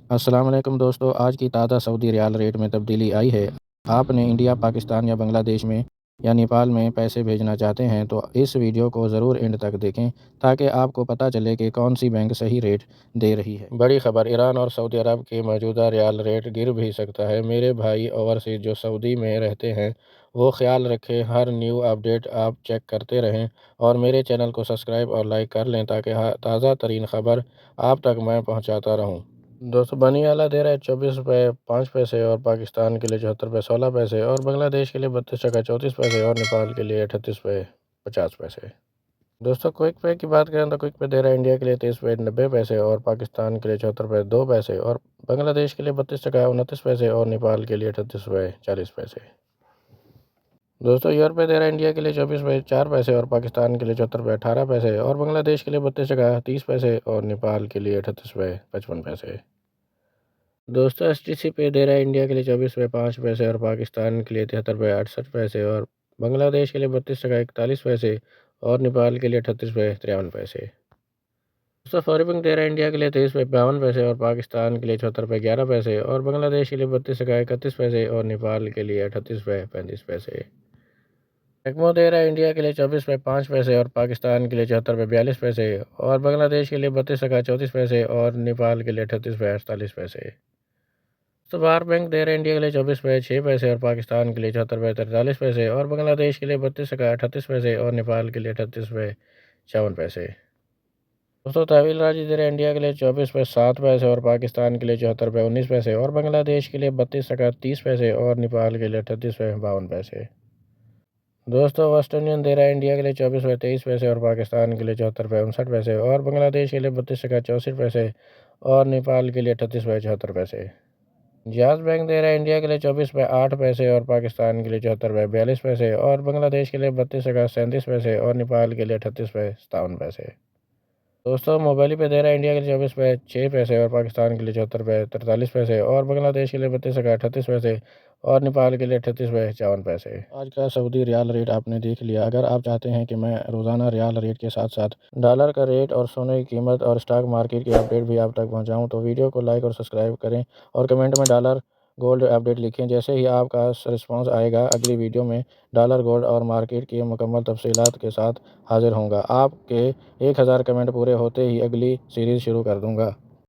अस्सलाम वालेकुम दोस्तों, आज की ताज़ा सऊदी रियाल रेट में तब्दीली आई है। आपने इंडिया, पाकिस्तान या बांग्लादेश में या नेपाल में पैसे भेजना चाहते हैं तो इस वीडियो को ज़रूर एंड तक देखें ताकि आपको पता चले कि कौन सी बैंक सही रेट दे रही है। बड़ी खबर, ईरान और सऊदी अरब के मौजूदा रियाल रेट गिर भी सकता है। मेरे भाई ओवरसीज़ जो सऊदी में रहते हैं वो ख्याल रखें, हर न्यू अपडेट आप चेक करते रहें और मेरे चैनल को सब्सक्राइब और लाइक कर लें ताकि ताज़ा तरीन खबर आप तक मैं पहुँचाता रहूँ। दोस्तों, बनियाला दे रहा है 24 रुपये 5 पैसे और पाकिस्तान के लिए 74 रुपये 50 पैसे और बांग्लादेश के लिए 32 टका 34 पैसे और नेपाल के लिए 38 रुपये 50 पैसे। दोस्तों, क्विक पे की बात करें तो क्विक पे दे रहा है इंडिया के लिए 23 रुपये 90 पैसे और पाकिस्तान के लिए 74 रुपये 2 पैसे और बांग्लादेश के लिए 32 टका 29 पैसे और नेपाल के लिए 38 रुपये 40 पैसे। दोस्तों, यूरो दे रहा है इंडिया के लिए 24 रुपये 4 पैसे और पाकिस्तान के लिए 74 रुपये 18 पैसे और बांग्लादेश के लिए 32 टका 30 पैसे और नेपाल के लिए 38 रुपये 55 पैसे। दोस्तों, एसटीसी पे दे रहा है इंडिया के लिए 24 रुपये 5 पैसे और पाकिस्तान के लिए 73 रुपये 68 पैसे और बांग्लादेश के लिए 32 टका 41 पैसे और नेपाल के लिए 38 रुपये 53 पैसे। दोस्तों, फॉरबिंग दे रहा है इंडिया के लिए 23 रुपये 52 पैसे और पाकिस्तान के लिए 74 रुपये 11 पैसे और बांग्लादेश के लिए 32 टका 31 पैसे और नेपाल के लिए 38 रुपये 35 पैसे। टेक्मो दे रहा है इंडिया के लिए 24 रुपये 5 पैसे और पाकिस्तान के लिए 74 रुपये 42 पैसे और बांग्लादेश के लिए 32 टका 34 पैसे और नेपाल के लिए 38 रुपये 48 पैसे। तो बार बैंक दे रहे हैं इंडिया के लिए 24 रुपये 6 पैसे और पाकिस्तान के लिए 74 रुपये 43 पैसे और बांग्लादेश के लिए 32 टका 38 पैसे और नेपाल के लिए 38 रुपये 54 पैसे। दोस्तों, तहवील राजी दे रहे हैं इंडिया के लिए 24 रुपये 7 पैसे और पाकिस्तान के लिए 74 रुपये 19 पैसे और बांग्लादेश के लिए 32 टका 30 पैसे और नेपाल के लिए 38 रुपये 52 पैसे। दोस्तों, वेस्ट यूनियन दे रहा है इंडिया के लिए 24 रुपये 23 पैसे और पाकिस्तान के लिए 74 रुपये 59 पैसे और बांग्लादेश के लिए 32 टका 64 पैसे और नेपाल के लिए 38 रुपये 74 पैसे। जाज बैंक दे रहा है इंडिया के लिए 24 रुपये 8 पैसे और पाकिस्तान के लिए 74 रुपये 42 पैसे और बांग्लादेश के लिए 32 टका 37 पैसे और नेपाल के लिए 38 रुपये 57 पैसे। दोस्तों, मोबाइल पे दे रहा है इंडिया के लिए 24 रुपये 6 पैसे और पाकिस्तान के लिए 74 रुपये 43 पैसे और बांग्लादेश के लिए 32 टका 38 पैसे और नेपाल के लिए 38 रुपये 54 पैसे। आज का सऊदी रियाल रेट आपने देख लिया। अगर आप चाहते हैं कि मैं रोज़ाना रियाल रेट के साथ साथ डॉलर का रेट और सोने की कीमत और स्टॉक मार्केट की अपडेट भी आप तक पहुंचाऊं तो वीडियो को लाइक और सब्सक्राइब करें और कमेंट में डॉलर गोल्ड अपडेट लिखें। जैसे ही आपका रिस्पांस आएगा अगली वीडियो में डॉलर गोल्ड और मार्केट की मुकम्मल तफसीलात के साथ हाजिर होऊंगा। आपके 1000 कमेंट पूरे होते ही अगली सीरीज़ शुरू कर दूंगा।